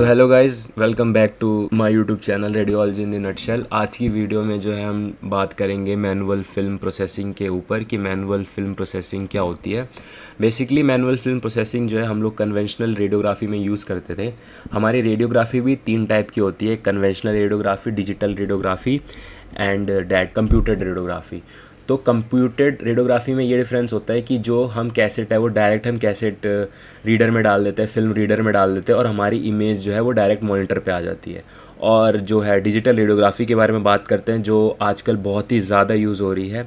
Hello guys, welcome back to my YouTube channel radiology in the nutshell. आज की video में जो है हम बात करेंगे मैनुअल फिल्म प्रोसेसिंग के ऊपर कि मैनुअल फिल्म प्रोसेसिंग क्या होती है। बेसिकली मैनुअल फिल्म प्रोसेसिंग जो है हम लोग कन्वेंशनल रेडियोग्राफी में यूज़ करते थे। हमारी रेडियोग्राफी भी 3 टाइप की होती है, conventional radiography, digital radiography and that computed radiography. तो कंप्यूटेड रेडियोग्राफी में ये डिफरेंस होता है कि जो हम कैसेट है वो डायरेक्ट हम कैसेट रीडर में डाल देते हैं, फिल्म रीडर में डाल देते हैं और हमारी इमेज जो है वो डायरेक्ट मॉनिटर पे आ जाती है। और जो है डिजिटल रेडियोग्राफी के बारे में बात करते हैं, जो आजकल बहुत ही ज़्यादा यूज़ हो रही है।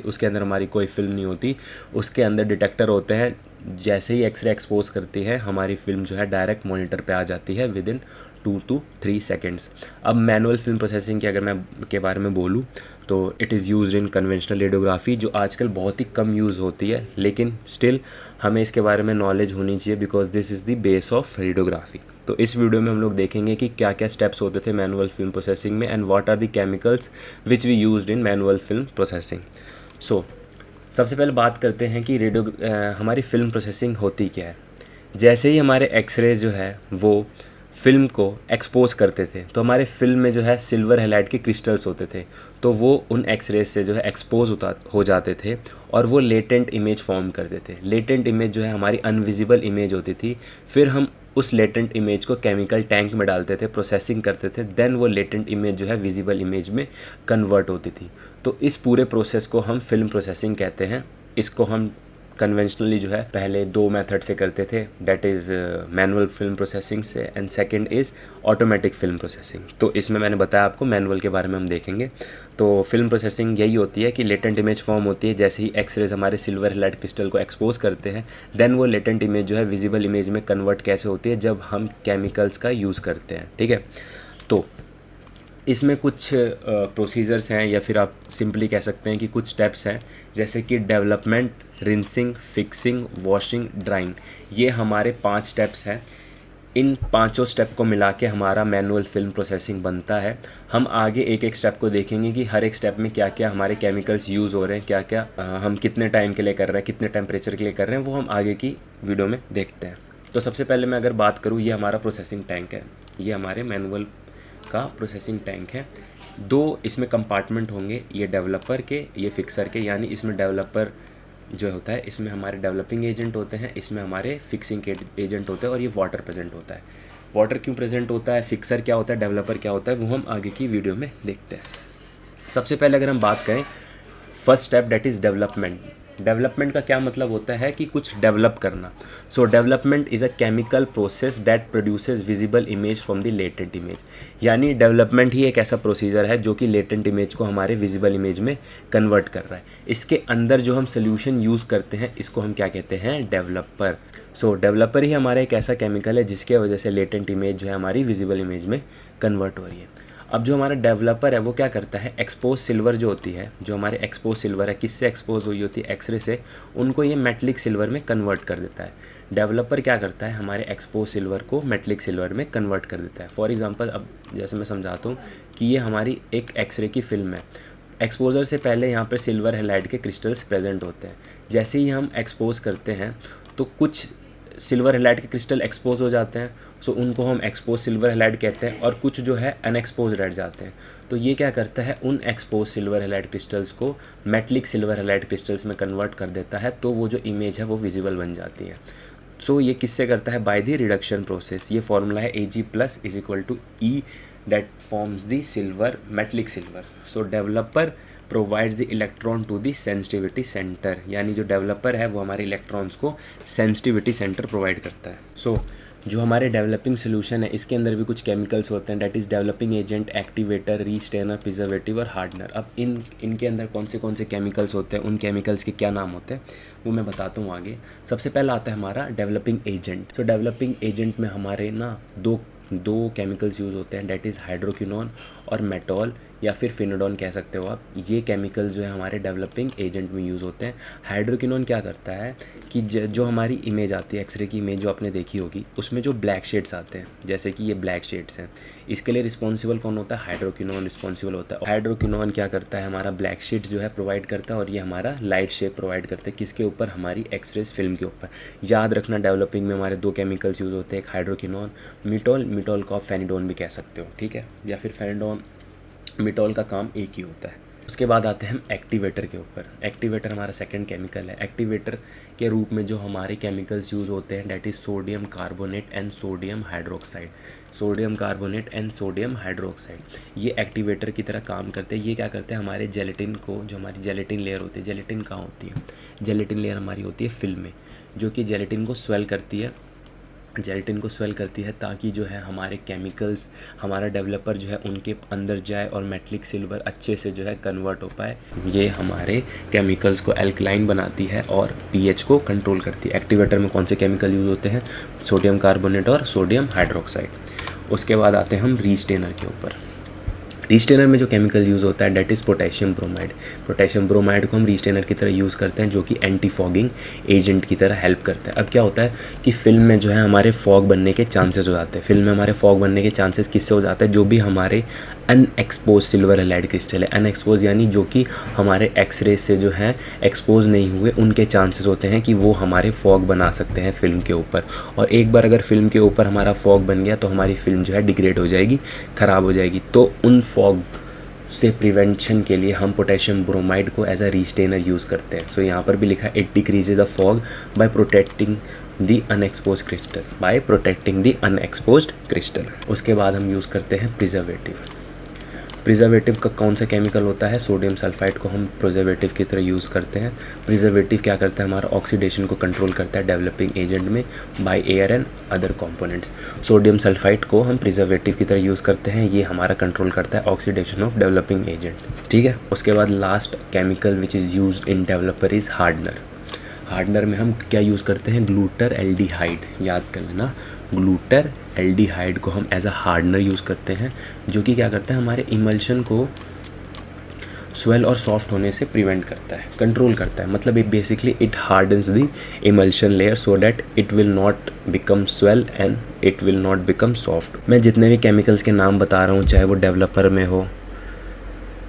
उसके अंदर हमारी कोई फिल्म नहीं होती, उसके अंदर डिटेक्टर होते हैं। जैसे ही एक्सरे एक्सपोज करती है हमारी फिल्म जो है डायरेक्ट मॉनिटर पे आ जाती है विद इन 2 to 3 सेकेंड्स। अब मैनुअल फिल्म प्रोसेसिंग की अगर मैं के बारे में बोलूँ तो it is used in conventional radiography, जो आजकल बहुत ही कम यूज़ होती है, लेकिन स्टिल हमें इसके बारे में नॉलेज होनी चाहिए because this is the base of radiography. तो इस वीडियो में हम लोग देखेंगे कि क्या क्या स्टेप्स होते थे मैनुअल फिल्म प्रोसेसिंग में and what are the chemicals which we used in manual film processing. So सबसे पहले बात करते हैं कि हमारी फिल्म प्रोसेसिंग होती क्या है। जैसे ही हमारे एक्सरे जो है वो फिल्म को एक्सपोज करते थे तो हमारे फिल्म में जो है सिल्वर हैलाइड के क्रिस्टल्स होते थे, तो वो उन एक्सरेज से जो है एक्सपोज हो जाते थे और वो लेटेंट इमेज फॉर्म करते थे। लेटेंट इमेज जो है हमारी अनविजिबल इमेज होती थी। फिर हम उस लेटेंट इमेज को केमिकल टैंक में डालते थे, प्रोसेसिंग करते थे, देन वो लेटेंट इमेज जो है विजिबल इमेज में कन्वर्ट होती थी। तो इस पूरे प्रोसेस को हम फिल्म प्रोसेसिंग कहते हैं। इसको हम कन्वेंशनली जो है पहले 2 मेथड से करते थे, that is manual film processing से and second is automatic film processing. तो इसमें मैंने बताया आपको मैनुअल के बारे में हम देखेंगे। तो फिल्म प्रोसेसिंग यही होती है कि लेटेंट इमेज फॉर्म होती है, जैसे ही एक्सरेज हमारे सिल्वर हैलाइड क्रिस्टल को एक्सपोज करते हैं, देन वो लेटेंट इमेज जो है विजिबल इमेज में कन्वर्ट कैसे होती है, जब हम केमिकल्स का यूज़ करते हैं। ठीक है, तो इसमें कुछ प्रोसीजर्स हैं या फिर आप सिंपली कह सकते हैं कि कुछ स्टेप्स हैं, जैसे कि development, rinsing, fixing, washing, drawing. ये हमारे 5 स्टेप्स हैं। इन पांचों स्टेप को मिला के हमारा मैनुअल फिल्म प्रोसेसिंग बनता है। हम आगे एक एक स्टेप को देखेंगे कि हर एक स्टेप में क्या क्या हमारे केमिकल्स यूज़ हो रहे हैं, क्या क्या हम कितने टाइम के लिए कर रहे हैं, कितने टेम्परेचर के लिए कर रहे हैं, वो हम आगे की वीडियो में देखते हैं। तो सबसे पहले मैं अगर बात करूँ, ये हमारा प्रोसेसिंग टैंक है। ये हमारे मैनुअल का प्रोसेसिंग टैंक है। 2 इसमें कंपार्टमेंट होंगे, ये डेवलपर के, ये फिक्सर के। यानी इसमें डेवलपर जो होता है, इसमें हमारे डेवलपिंग एजेंट होते हैं, इसमें हमारे फिक्सिंग के एजेंट होते हैं और ये वाटर प्रेजेंट होता है। वाटर क्यों प्रेजेंट होता है, फिक्सर क्या होता है, डेवलपर क्या होता है, वो हम आगे की वीडियो में देखते हैं। सबसे पहले अगर हम बात करें first step, that is development. Development का क्या मतलब होता है कि कुछ डेवलप करना। सो development is a chemical process that produces visible image from the latent image. यानी डेवलपमेंट ही एक ऐसा प्रोसीजर है जो कि लेटेंट इमेज को हमारे विजिबल इमेज में कन्वर्ट कर रहा है। इसके अंदर जो हम सोल्यूशन यूज़ करते हैं इसको हम क्या कहते हैं, डेवलपर। सो डेवलपर ही हमारा एक ऐसा केमिकल है जिसके वजह से लेटेंट इमेज जो है हमारी विजिबल इमेज में कन्वर्ट हो रही है। अब जो हमारा डेवलपर है वो क्या करता है, एक्सपोज सिल्वर जो होती है, जो हमारे एक्सपोज सिल्वर है, किससे एक्सपोज हुई होती है, एक्सरे से, उनको ये मेटलिक सिल्वर में कन्वर्ट कर देता है। डेवलपर क्या करता है, हमारे एक्सपोज सिल्वर को मेटलिक सिल्वर में कन्वर्ट कर देता है। फॉर एग्जांपल, अब जैसे मैं समझाता हूँ कि ये हमारी एक एक्सरे की फिल्म है। एक्सपोजर से पहले यहाँ पर सिल्वर हैलाइड के क्रिस्टल्स प्रेजेंट होते हैं। जैसे ही हम एक्सपोज करते हैं तो कुछ सिल्वर हैलाइड के क्रिस्टल एक्सपोज हो जाते हैं, सो उनको हम एक्सपोज सिल्वर हैलाइड कहते हैं, और कुछ जो है अनएक्सपोज रह जाते हैं। तो ये क्या करता है, उन एक्सपोज सिल्वर हैलाइड क्रिस्टल्स को मेटलिक सिल्वर हैलाइड क्रिस्टल्स में कन्वर्ट कर देता है, तो वो जो इमेज है वो विजिबल बन जाती है। सो ये किससे करता है, बाय द रिडक्शन प्रोसेस। ये फॉर्मूला है Ag plus is equal to e that forms the silver metallic silver. So developer provides the electron to the sensitivity center। यानी जो डेवलपर है वो हमारे इलेक्ट्रॉन्स को सेंसिटिविटी सेंटर प्रोवाइड करता है। सो जो हमारे डेवलपिंग सोल्यूशन है इसके अंदर भी कुछ केमिकल्स होते हैं, that is developing agent, activator, restrainer, preservative और हार्डनर। अब इनके अंदर कौन से केमिकल्स होते हैं, उन केमिकल्स के क्या नाम होते हैं वो मैं बताता हूँ आगे। सबसे पहला आता है हमारा डेवलपिंग एजेंट। तो डेवलपिंग एजेंट में हमारे ना दो केमिकल्स यूज़ होते हैं, डैट इज़ हाइड्रोक्विनोन और मेटॉल या फिर फिनोडोन कह सकते हो आप। ये केमिकल जो है हमारे डेवलपिंग एजेंट में यूज़ होते हैं। हाइड्रोकिनोन क्या करता है कि जो हमारी इमेज आती है, एक्सरे की इमेज जो आपने देखी होगी, उसमें जो ब्लैक शेड्स आते हैं, जैसे कि ये ब्लैक शेड्स हैं, इसके लिए रिस्पॉन्सिबल कौन होता है? हाइड्रोकिनोन रिस्पॉन्सिबल होता है। हाइड्रोकिनोन क्या करता है? हमारा ब्लैक शेड्स जो है प्रोवाइड करता है और ये हमारा लाइट शेप प्रोवाइड करता है। किसके ऊपर? हमारी एक्सरेज फिल्म के ऊपर। याद रखना, डेवलपिंग में हमारे 2 केमिकल्स यूज़ होते हैं, एक हाइड्रोकिनोन, मिटॉल को आप फेनिडोन भी कह सकते हो, ठीक है, या फिर फेनिडोन मिटॉल का काम एक ही होता है। उसके बाद आते हैं हम एक्टिवेटर के ऊपर। एक्टिवेटर हमारा सेकंड केमिकल है। एक्टिवेटर के रूप में जो हमारे केमिकल्स यूज़ होते हैं, that is sodium carbonate and sodium hydroxide. Sodium carbonate and sodium hydroxide ये एक्टिवेटर की तरह काम करते हैं। ये क्या करते हैं? हमारे जेलेटिन को, जो हमारी जेलेटिन लेयर होती है, जेलेटिन कहाँ होती है? जेलेटिन लेयर हमारी होती है फिल्म में, जो कि जेलेटिन को स्वेल करती है, जेलेटिन को स्वेल करती है, ताकि जो है हमारे केमिकल्स, हमारा डेवलपर जो है उनके अंदर जाए और मेटलिक सिल्वर अच्छे से जो है कन्वर्ट हो पाए। ये हमारे केमिकल्स को एल्कलाइन बनाती है और पीएच को कंट्रोल करती है। एक्टिवेटर में कौन से केमिकल यूज़ होते हैं? सोडियम कार्बोनेट और सोडियम हाइड्रोक्साइड। उसके बाद आते हैं हम रीस्टेनर के ऊपर। रीस्टेनर में जो केमिकल यूज़ होता है, that is potassium bromide. Potassium bromide को हम रीस्टेनर की तरह यूज़ करते हैं, जो कि एंटी फॉगिंग एजेंट की तरह हेल्प करता है। अब क्या होता है कि फिल्म में जो है हमारे फॉग बनने के चांसेस हो जाते हैं। फिल्म में हमारे फॉग बनने के चांसेस किससे हो जाते हैं? जो भी हमारे अनएक्सपोज सिल्वर हैलाइड क्रिस्टल है, अनएक्सपोज यानी जो कि हमारे एक्सरे से जो है एक्सपोज नहीं हुए, उनके चांसेस होते हैं कि वो हमारे फॉग बना सकते हैं फिल्म के ऊपर। और एक बार अगर फिल्म के ऊपर हमारा फॉग बन गया तो हमारी फिल्म जो है डिग्रेड हो जाएगी, ख़राब हो जाएगी। तो उन फॉग से प्रिवेंशन के लिए हम पोटेशियम ब्रोमाइड को एज अ रीस्टेनर यूज़ करते हैं। सो यहाँ पर भी लिखा है, it decreases the fog by protecting the unexposed crystal, by protecting the unexposed crystal. उसके बाद हम यूज़ करते हैं प्रिजर्वेटिव। प्रिजर्वेटिव का कौन सा केमिकल होता है? सोडियम सल्फाइड को हम प्रिजर्वेटिव की तरह यूज़ करते हैं। प्रिजर्वेटिव क्या करता है? हमारा ऑक्सीडेशन को कंट्रोल करता है डेवलपिंग एजेंट में by air and other components. Sodium sulphide को हम प्रिजर्वेटिव की तरह यूज़ करते हैं, ये हमारा कंट्रोल करता है ऑक्सीडेशन ऑफ डेवलपिंग एजेंट, ठीक है। उसके बाद last chemical which is use in developer is hardener. Hardener में हम क्या यूज़ करते हैं? ग्लूटर एल्डिहाइड, याद कर लेना, ग्लूटर एल्डिहाइड को हम एज अ हार्डनर यूज़ करते हैं, जो कि क्या करता है? हमारे इमल्शन को स्वेल और सॉफ्ट होने से प्रिवेंट करता है, कंट्रोल करता है। मतलब it basically it hardens the emulsion layer so that it will not become swell and it will not become soft. मैं जितने भी केमिकल्स के नाम बता रहा हूँ, चाहे वो डेवलपर में हो,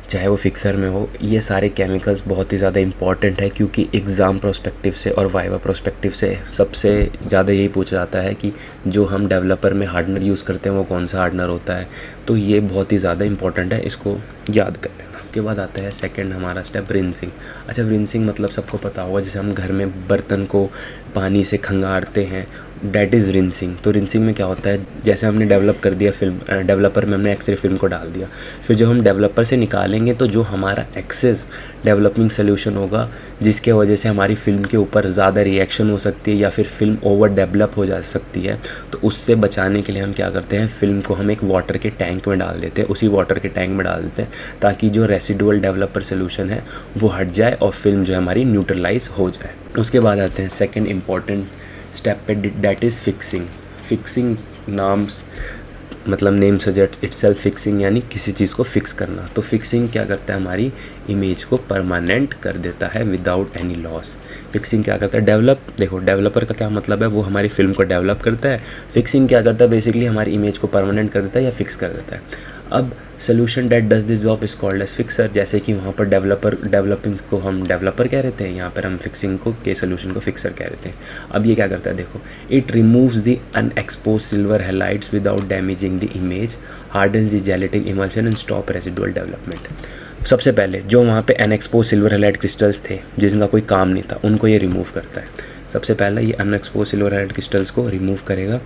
चाहे वो फिक्सर में हो, ये सारे केमिकल्स बहुत ही ज़्यादा इंपॉर्टेंट है, क्योंकि एग्ज़ाम प्रोस्पेक्टिव से और वाइवा प्रोस्पेक्टिव से सबसे ज़्यादा यही पूछा जाता है कि जो हम डेवलपर में हार्डनर यूज़ करते हैं वो कौन सा हार्डनर होता है। तो ये बहुत ही ज़्यादा इंपॉर्टेंट है, इसको याद कर लेना। उसके बाद आता है सेकंड हमारा स्टेप, रिंसिंग। अच्छा, रिंसिंग मतलब सबको पता होगा, जैसे हम घर में बर्तन को पानी से खंगारते हैं, डेट इज़ रिंसिंग। तो रिंसिंग में क्या होता है? जैसे हमने डेवलप कर दिया फिल्म, डेवलपर में हमने एक्सरे फिल्म को डाल दिया, फिर जब हम डेवलपर से निकालेंगे तो जो हमारा एक्सेस डेवलपिंग सोल्यूशन होगा, जिसके वजह से हमारी फिल्म के ऊपर ज़्यादा रिएक्शन हो सकती है या फिर फिल्म ओवर डेवलप हो जा सकती है, तो उससे बचाने के लिए हम क्या करते हैं? फिल्म को हम एक वाटर के टैंक में डाल देते हैं, उसी वाटर के टैंक में डाल देते हैं, ताकि जो रेसिडुअल डेवलपर सोल्यूशन है वो हट जाए और फिल्म जो है हमारी न्यूट्रलाइज हो जाए। उसके बाद आते हैं सेकेंड इम्पॉर्टेंट स्टेप पे, डेट इज़ फिक्सिंग। फिक्सिंग नाम्स मतलब नेम सजेस्ट इटसेल्फ, फिक्सिंग यानी किसी चीज़ को फिक्स करना। तो फिक्सिंग क्या करता है? हमारी इमेज को परमानेंट कर देता है विदाउट एनी लॉस। फिक्सिंग क्या करता है? देखो डेवलपर का क्या मतलब है? वो हमारी फिल्म को डेवलप करता है। फिक्सिंग क्या करता है? बेसिकली हमारी इमेज को परमानेंट कर देता है या फिक्स कर देता है। अब solution that does this job is called as fixer. जैसे कि वहाँ पर डेवलपिंग को हम डेवलपर कह रहे थे, यहाँ पर हम फिक्सिंग को के सोल्यूशन को फिक्सर कह रहे थे। अब ये क्या करता है? देखो, it removes the unexposed silver halides without damaging the image, hardens the gelatin emulsion and stop residual development. सबसे पहले जो वहाँ पे अनएक्सपोज सिल्वर हैलाइड क्रिस्टल्स थे जिनका कोई काम नहीं था, उनको ये रिमूव करता है। सबसे पहला ये अनएक्सपोज सिल्वर हैलाइड क्रिस्टल्स को रिमूव करेगा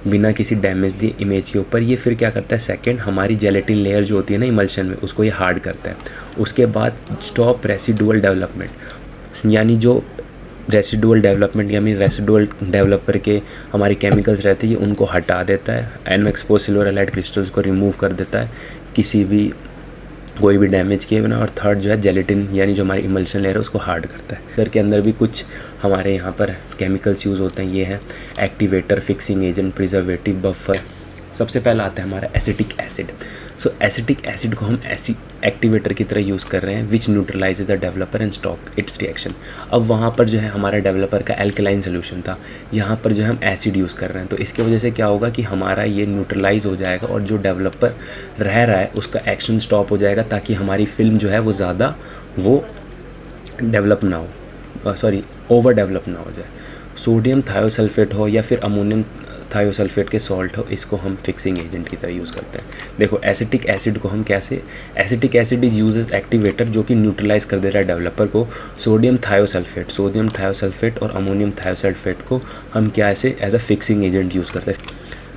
बिना किसी डैमेज दिए इमेज के ऊपर। ये फिर क्या करता है? सेकंड, हमारी जेलेटिन लेयर जो होती है ना इमल्शन में, उसको ये हार्ड करता है। उसके बाद स्टॉप रेसिडुअल डेवलपमेंट, यानी जो रेसिडुअल डेवलपमेंट यानी रेसिडुअल डेवलपर के हमारे केमिकल्स रहते हैं, ये उनको हटा देता है। अनएक्सपोज सिल्वर हैलाइड क्रिस्टल्स को रिमूव कर देता है किसी भी कोई भी डैमेज किए बिना। और थर्ड जो है जेलेटिन यानी जो हमारी इमल्शन लेयर है उसको हार्ड करता है। सर के अंदर भी कुछ हमारे यहाँ पर केमिकल्स यूज़ होते हैं, ये है activator, fixing agent, preservative, buffer, सबसे पहला आता है हमारा एसिटिक एसिड। सो एसिटिक एसिड को हम ऐसी एक्टिवेटर की तरह यूज़ कर रहे हैं which neutralize the developer and stop its reaction. अब वहाँ पर जो है हमारा डेवलपर का एल्कलाइन सोल्यूशन था, यहाँ पर जो है हम एसिड यूज़ कर रहे हैं, तो इसकी वजह से क्या होगा कि हमारा ये न्यूट्रलाइज हो जाएगा और जो डेवलपर रह रहा है उसका एक्शन स्टॉप हो जाएगा, ताकि हमारी फिल्म जो है वो ज़्यादा वो डेवलप ना हो, सॉरी ओवर डेवलप ना हो जाए। सोडियम थायोसल्फेट हो या फिर अमोनियम थायोसल्फेट के सॉल्ट हो, इसको हम फिक्सिंग एजेंट की तरह यूज़ करते हैं। देखो एसिटिक एसिड को हम कैसे, acetic acid is use as activator जो कि न्यूट्रलाइज कर दे रहा है डेवलपर को। सोडियम थायोसल्फेट और अमोनियम थायोसल्फेट को हम क्या ऐसे as a fixing agent use करते हैं।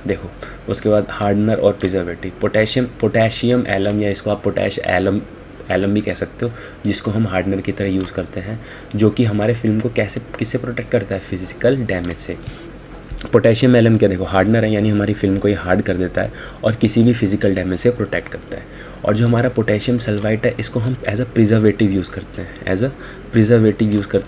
देखो उसके बाद हार्डनर और प्रिजर्वेटिव, पोटेशियम एलम या इसको आप पोटैश एलम भी कह सकते हो, जिसको हम हार्डनर की तरह यूज़ करते हैं, जो कि हमारे फिल्म को किससे प्रोटेक्ट करता है, फिजिकल डैमेज से। पोटेशियम एलम क्या, देखो हार्डनर है, यानी हमारी फिल्म को ये हार्ड कर देता है और किसी भी फिजिकल डैमेज से प्रोटेक्ट करता है। और जो हमारा पोटेशियम सल्फाइड है, इसको हम एज अ प्रिजर्वेटिव यूज़ करते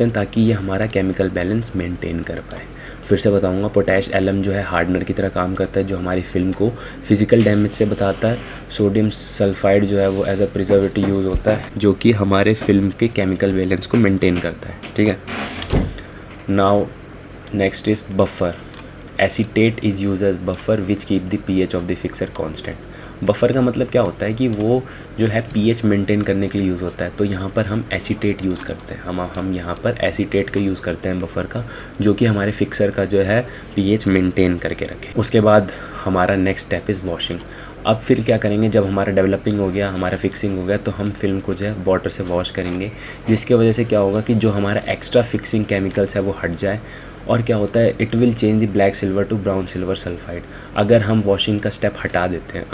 हैं, ताकि ये हमारा केमिकल बैलेंस मेंटेन कर पाए। फिर से बताऊंगा, पोटैश एलम जो है हार्डनर की तरह काम करता है, जो हमारी फिल्म को फिजिकल डैमेज से बताता है। सोडियम सल्फाइड जो है वो एज अ प्रिजर्वेटिव यूज़ होता है, जो कि हमारे फिल्म के केमिकल बैलेंस को मेंटेन करता है। ठीक है, now next is buffer. Acetate is use as buffer which keep the pH of the fixer constant. Buffer का मतलब क्या होता है कि वो जो है पीएच मेंटेन करने के लिए यूज़ होता है, तो यहाँ पर हम एसीटेट यूज़ करते हैं, हम यहाँ पर एसीटेट का यूज़ करते हैं बफर का, जो कि हमारे फिक्सर का जो है पीएच मेंटेन करके रखे। उसके बाद हमारा नेक्स्ट स्टेप इज़ वॉशिंग। अब फिर क्या करेंगे, जब हमारा डेवलपिंग हो गया, हमारा फिक्सिंग हो गया, तो हम फिल्म को जो है वाटर से वॉश करेंगे, जिसकी वजह से क्या होगा कि जो हमारा एक्स्ट्रा फिक्सिंग केमिकल्स है वो हट जाए। और क्या होता है, it will change the black silver to brown silver sulphide. अगर हम वॉशिंग का स्टेप हटा देते हैं,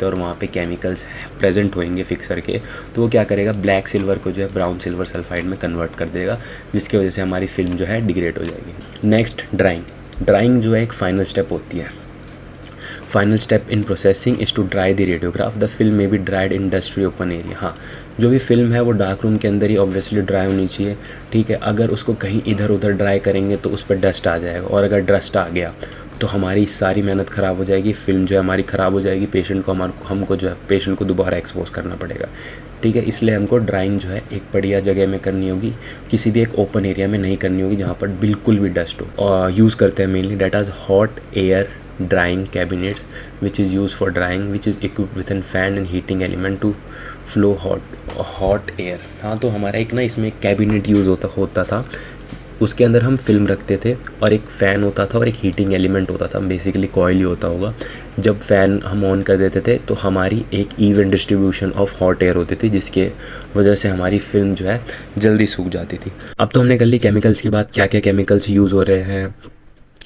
और वहाँ पे केमिकल्स प्रेजेंट होंगे फिक्सर के, तो वो क्या करेगा, ब्लैक सिल्वर को जो है ब्राउन सिल्वर सल्फाइड में कन्वर्ट कर देगा, जिसकी वजह से हमारी फिल्म जो है डिग्रेड हो जाएगी। नेक्स्ट ड्राइंग जो है एक फाइनल स्टेप होती है। Final step in processing is to dry the radiograph. The film में be dried in dust free open area. हाँ, जो भी फिल्म है वो डार्क रूम के अंदर ही ऑब्वियसली ड्राई होनी चाहिए। ठीक है, अगर उसको कहीं इधर उधर ड्राई करेंगे तो उस पर डस्ट आ जाएगा, और अगर डस्ट आ गया तो हमारी सारी मेहनत ख़राब हो जाएगी, फिल्म जो है हमारी ख़राब हो जाएगी, पेशेंट को हमको जो है पेशेंट को दोबारा एक्सपोज करना पड़ेगा। ठीक है, इसलिए हमको ड्राइंग जो है एक बढ़िया जगह में करनी होगी, किसी भी एक ओपन एरिया में नहीं करनी होगी जहाँ पर बिल्कुल भी डस्ट हो। और यूज़ करते हैं mainly that as hot air drying cabinets which is used for drying, which is equipped with a fan and heating element to flow hot air। हाँ, तो हमारा एक ना इसमें कैबिनेट यूज़ होता था, उसके अंदर हम फिल्म रखते थे और एक फ़ैन होता था और एक हीटिंग एलिमेंट होता था, बेसिकली कॉइल ही होता होगा। जब फ़ैन हम ऑन कर देते थे तो हमारी एक even distribution of hot air होती थी, जिसके वजह से हमारी फिल्म जो है जल्दी सूख जाती थी। अब तो हमने कर ली केमिकल्स की बात, क्या क्या केमिकल्स यूज़ हो रहे हैं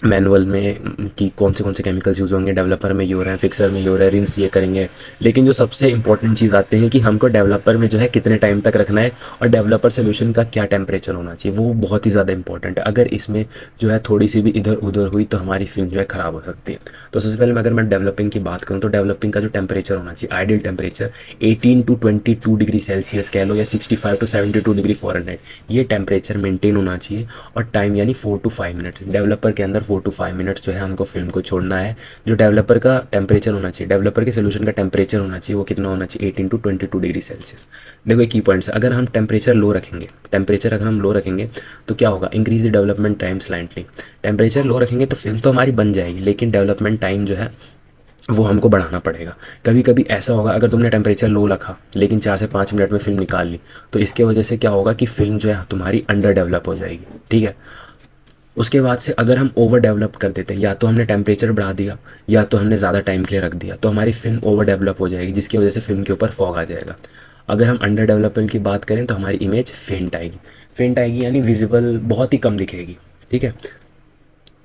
मैनुअल में, कि कौन से केमिकल्स यूज़ होंगे, डेवलपर में ये हो रहा है, फिक्सर में ये हो रहा है, रिंस ये करेंगे। लेकिन जो सबसे इंपॉर्टेंट चीज़ आती है कि हमको डेवलपर में जो है कितने टाइम तक रखना है और डेवलपर सोल्यूशन का क्या टेम्परेचर होना चाहिए, वो बहुत ही ज़्यादा इंपॉर्टेंट है। अगर इसमें जो है थोड़ी सी भी इधर उधर हुई तो हमारी फिल्म जो है ख़राब हो सकती है। तो सबसे पहले अगर मैं डेवलपिंग की बात करूँ तो डेवलपिंग का जो टेम्परेचर होना चाहिए, ideal temperature 18 to 22 degree Celsius कह लो, या 65 to 72 डिग्री फ़ारेनहाइट, ये टेम्परेचर मेंटेन होना चाहिए। और टाइम यानी 4 to 5 मिनट्स, डेवलपर के अंदर 4 to 5 मिनट्स जो है हमको फिल्म को छोड़ना है। जो डेवलपर का टेम्परेचर होना चाहिए, डेवलपर के सोल्यूशन का टेम्परेचर होना चाहिए, वो कितना होना चाहिए, 18 to 22 डिग्री सेल्सियस। देखो एक की पॉइंट्स, अगर हम टेम्परेचर लो रखेंगे तो क्या होगा, increase the development time slightly. Temperature low रखेंगे तो फिल्म तो हमारी बन जाएगी, लेकिन डेवलपमेंट टाइम जो है वो हमको बढ़ाना पड़ेगा। कभी कभी ऐसा होगा, अगर तुमने टेम्परेचर लो रखा लेकिन 4 से 5 मिनट में फिल्म निकाल ली, तो इसके वजह से क्या होगा कि फिल्म जो है तुम्हारी अंडर डेवलप हो जाएगी। ठीक है, उसके बाद से अगर हम ओवर डेवलप कर देते हैं, या तो हमने टेम्परेचर बढ़ा दिया या तो हमने ज़्यादा टाइम के लिए रख दिया, तो हमारी फिल्म ओवर डेवलप हो जाएगी, जिसकी वजह से फिल्म के ऊपर फॉग आ जाएगा। अगर हम अंडर डेवलपमेंट की बात करें तो हमारी इमेज फेंट आएगी, यानी विजिबल बहुत ही कम दिखेगी। ठीक है,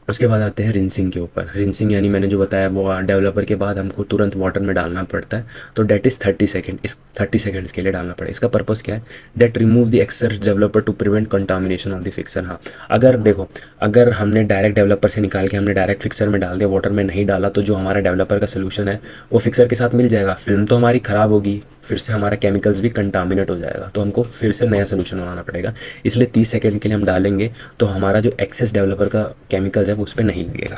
उसके बाद आते हैं रिंसिंग के ऊपर। रिंसिंग यानी मैंने जो बताया, वो डेवलपर के बाद हमको तुरंत वाटर में डालना पड़ता है, तो डेट इज़ 30 सेकेंड, इस 30 सेकेंड्स के लिए डालना पड़ेगा। इसका पर्पस क्या है, that remove the excess developer to prevent contamination of the fixer. हाँ, अगर देखो, अगर हमने डायरेक्ट डेवलपर से निकाल के हमने डायरेक्ट फिक्सर में डाल दिया, वाटर में नहीं डाला, तो जो हमारा डेवलपर का सोल्यूशन है वो फिक्सर के साथ मिल जाएगा, फिल्म तो हमारी ख़राब होगी, फिर से हमारा केमिकल्स भी कंटामिनेट हो जाएगा, तो हमको फिर से नया सोल्यूशन बनाना पड़ेगा। इसलिए 30 सेकेंड के लिए हम डालेंगे, तो हमारा जो एक्सेस डेवलपर का केमिकल्स है वो उस पर नहीं लगेगा।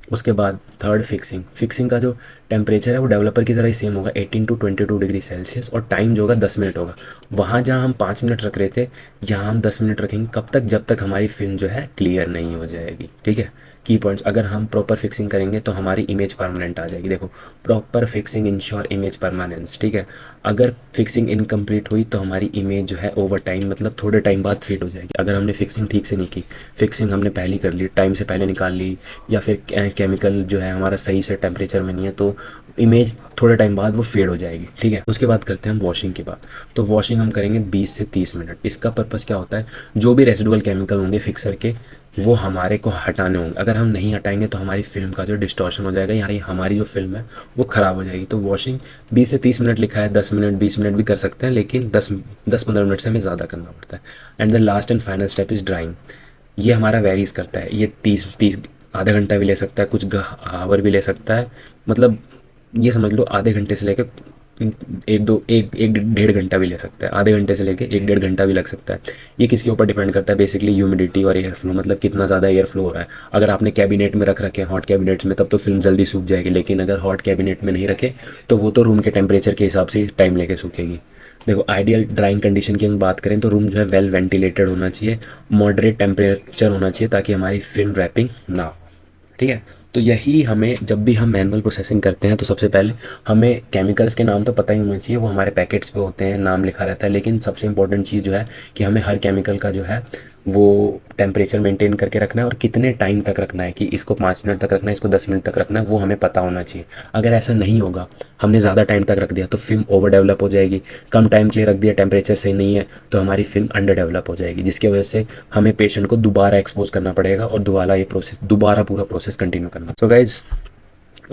उसके बाद थर्ड फिक्सिंग। फिक्सिंग का जो टेम्परेचर है वो डेवलपर की तरह ही सेम होगा, 18 to 22 डिग्री सेल्सियस, और टाइम जो होगा 10 मिनट होगा। वहाँ जहाँ हम 5 मिनट रख रहे थे, यहाँ हम 10 मिनट रखेंगे। कब तक? जब तक हमारी फिल्म जो है क्लियर नहीं हो जाएगी। ठीक है, की पॉइंट्स। अगर हम प्रॉपर फिक्सिंग करेंगे तो हमारी इमेज परमानेंट आ जाएगी। देखो, proper fixing ensure image permanence. ठीक है, अगर फिक्सिंग इनकम्प्लीट हुई तो हमारी इमेज जो है ओवर टाइम, मतलब थोड़े टाइम बाद फेड हो जाएगी। अगर हमने फिक्सिंग ठीक से नहीं की, फिक्सिंग हमने पहले कर ली, टाइम से पहले निकाल ली, या फिर केमिकल जो है हमारा सही से टेम्परेचर में नहीं है, तो इमेज थोड़े टाइम बाद वो फेड हो जाएगी। ठीक है, उसके बाद करते हैं हम वॉशिंग की बात। तो वॉशिंग हम करेंगे 20 से 30 मिनट। इसका पर्पज़ क्या होता है? जो भी रेसिडुअल केमिकल होंगे फिक्सर के, वो हमारे को हटाने होंगे। अगर हम नहीं हटाएंगे तो हमारी फिल्म का जो डिस्टॉर्शन हो जाएगा, यानी हमारी जो फिल्म है वो ख़राब हो जाएगी। तो वॉशिंग 20 से 30 मिनट लिखा है, 10 मिनट 20 मिनट भी कर सकते हैं, लेकिन 10-15 मिनट से हमें ज़्यादा करना पड़ता है। And the last and final step is drawing. ये हमारा वेरीज करता है, ये 30 आधा घंटा भी ले सकता है, कुछ आवर भी ले सकता है। मतलब ये समझ लो आधे घंटे से लेकर एक 1.5 घंटा भी ले सकता है। आधे घंटे से लेके 1-1.5 घंटा भी लग सकता है। ये किसके ऊपर डिपेंड करता है? बेसिकली ह्यूमिडिटी और एयर फ्लो, मतलब कितना ज़्यादा एयर फ्लो हो रहा है। अगर आपने कैबिनेट में रख रखे हैं, हॉट कैबिनेट्स में, तब तो फिल्म जल्दी सूख जाएगी। लेकिन अगर हॉट कैबिनेट में नहीं रखे तो वो तो रूम के टेम्परेचर के हिसाब से टाइम लेके सूखेगी। देखो, आइडियल ड्राइंग कंडीशन की हम बात करें तो रूम जो है वेल वेंटिलेटेड होना चाहिए, मॉडरेट टेम्परेचर होना चाहिए, ताकि हमारी फिल्म रैपिंग ना हो। ठीक है, तो यही हमें, जब भी हम मैनुअल प्रोसेसिंग करते हैं तो सबसे पहले हमें केमिकल्स के नाम तो पता ही होना चाहिए, वो हमारे पैकेट्स पे होते हैं, नाम लिखा रहता है। लेकिन सबसे इंपॉर्टेंट चीज़ जो है कि हमें हर केमिकल का जो है वो टेम्परेचर मेंटेन करके रखना है, और कितने टाइम तक रखना है, कि इसको 5 मिनट तक रखना है, इसको 10 मिनट तक रखना है, वो हमें पता होना चाहिए। अगर ऐसा नहीं होगा, हमने ज़्यादा टाइम तक रख दिया तो फिल्म ओवर डेवलप हो जाएगी। कम टाइम के लिए रख दिया, टेम्परेचर सही नहीं है, तो हमारी फिल्म अंडर डेवलप हो जाएगी, जिसकी वजह से हमें पेशेंट को दोबारा एक्सपोज करना पड़ेगा और दोबारा पूरा प्रोसेस कंटिन्यू करना। सो गाइज,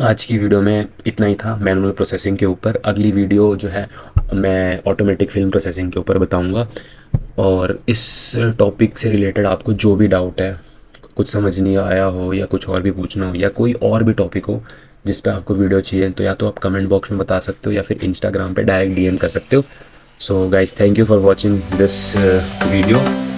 आज की वीडियो में इतना ही था मैनुअल प्रोसेसिंग के ऊपर। अगली वीडियो जो है मैं ऑटोमेटिक फिल्म प्रोसेसिंग के ऊपर बताऊंगा। और इस टॉपिक से रिलेटेड आपको जो भी डाउट है, कुछ समझ नहीं आया हो, या कुछ और भी पूछना हो, या कोई और भी टॉपिक हो जिस पे आपको वीडियो चाहिए, तो या तो आप कमेंट बॉक्स में बता सकते हो, या फिर इंस्टाग्राम पे डायरेक्ट DM कर सकते हो। So guys, thank you for watching this video.